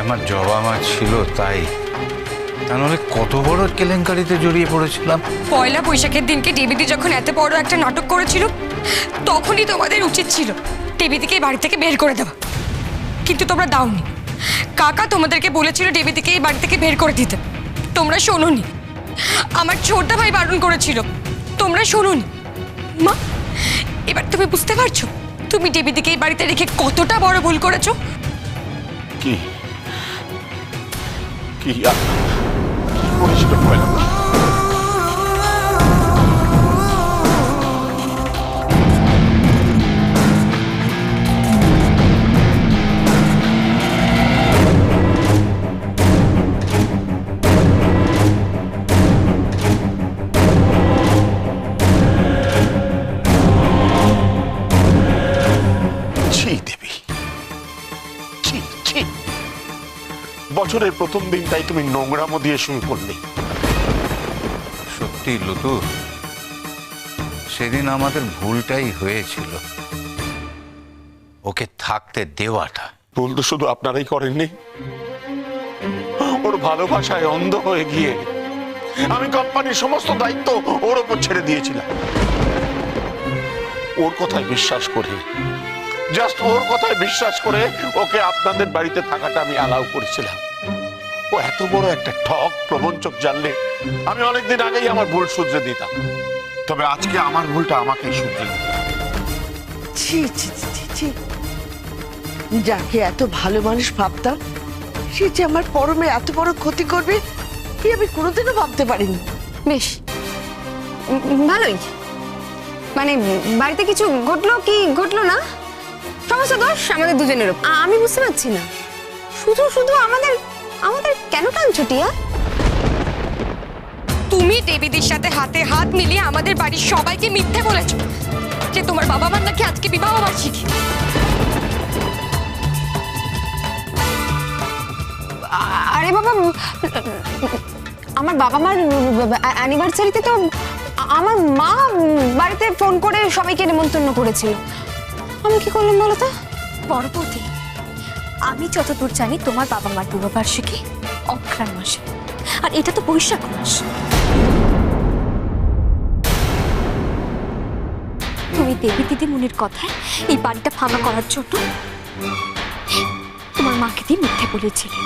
আমার জবা মা ছিল তাই, তা নাহলে কত বড় কেলেঙ্কারিতে জড়িয়ে পড়েছিলাম। পয়লা বৈশাখের দিনকে টিভিতে যখন এত বড় একটা নাটক করেছিল, তখনই তোমাদের উচিত ছিল টিভিকে বাড়ি থেকে বের করে দেওয়া, কিন্তু তোমরা দাওনি। কাকা তোমাদেরকে বলেছিল টিভিকে এই বাড়ি থেকে বের করে দিতে, তোমরা শোনোনি। আমার ছোট ভাই বারণ করেছিল, তোমরা শোনোনি। মা, এবার তুমি বুঝতে পারছো তুমি টিভিকে এই বাড়িতে রেখে কতটা বড় ভুল করেছো? কি কি করেছিল পয়লা? বছরের প্রথম দিনটাই তুমি নোংরামো দিয়ে শুরু করলে। সত্যি লুতু, সেদিন আমাদের ভুলটাই হয়েছিল, ওকে থাকতে দেওয়াটা। ভুল তো শুধু আপনারাই করেননি, ওর ভালোবাসায় অন্ধ হয়ে গিয়ে আমি কোম্পানির সমস্ত দায়িত্ব ওর ওপর ছেড়ে দিয়েছিলাম। ওর কথায় বিশ্বাস করে, জাস্ট ওর কথায় বিশ্বাস করে ওকে আপনাদের বাড়িতে থাকাটা আমি অ্যালাউ করেছিলাম। ও এত বড় একটা ঠক প্রবঞ্চক জানলে আমি অনেকদিন আগেই আমার ভুল শুধরে দিতাম, তবে আজকে আমার ভুলটা আমাকেই শুধরে দিতে হবে। ছি ছি ছি ছি, যাকে এত ভালো মানুষ ভাবতাম, সে যে আমার পরমে এত বড় ক্ষতি করবে আমি কোনোদিনও ভাবতে পারিনি। বেশ ভালোই, মানে বাড়িতে কিছু ঘটলো কি ঘটলো না, সমস্ত দোষ আমাদের দুজনের। আমি বুঝতে পারছি না, শুধু শুধু আমাদের আমাদের কেন টানছো টিয়া? তুমি দেবীদের সাথে হাতে হাত মিলিয়ে আমাদের বাড়ির সবাইকে মিথ্যে বলেছো যে তোমার বাবা মার নাকি আজকে বিবাহ বার্ষিকী। আরে বাবা, আমার বাবা মার অ্যানিভার্সারিতে তো আমার মা বাড়িতে ফোন করে সবাইকে নিমন্ত্রণ করেছিল। আমি কি করলাম বলো তো? পরবর্তী আমি যতদূর জানি তোমার বাবা মার বিবাহবার্ষিকী অঘ্রাণ মাসে, আর এটা তো বৈশাখ মাস। তুমি দেবী দিদিমণির কথায় এই বাড়িটা ফাঁকা করার জন্য তোমার মাকে দিয়ে মিথ্যে বলেছিলে,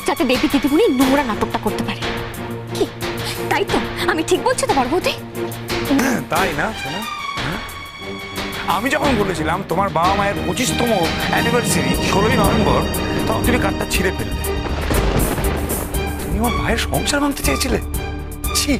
যাতে দেবী দিদিমণি নোংরা নাটকটা করতে পারে। কি তাই তো? আমি ঠিক বলছি তো পার্বতী? তাই না শোনা? আমি যখন বলেছিলাম তোমার বাবা মায়ের 25তম অ্যানিভার্সারি 16ই নভেম্বর, তখন তুমি কার্ডটা ছিঁড়ে ফেললে। তুমি আমার ভাইয়ের সংসার ভাঙতে চেয়েছিলে। ছি।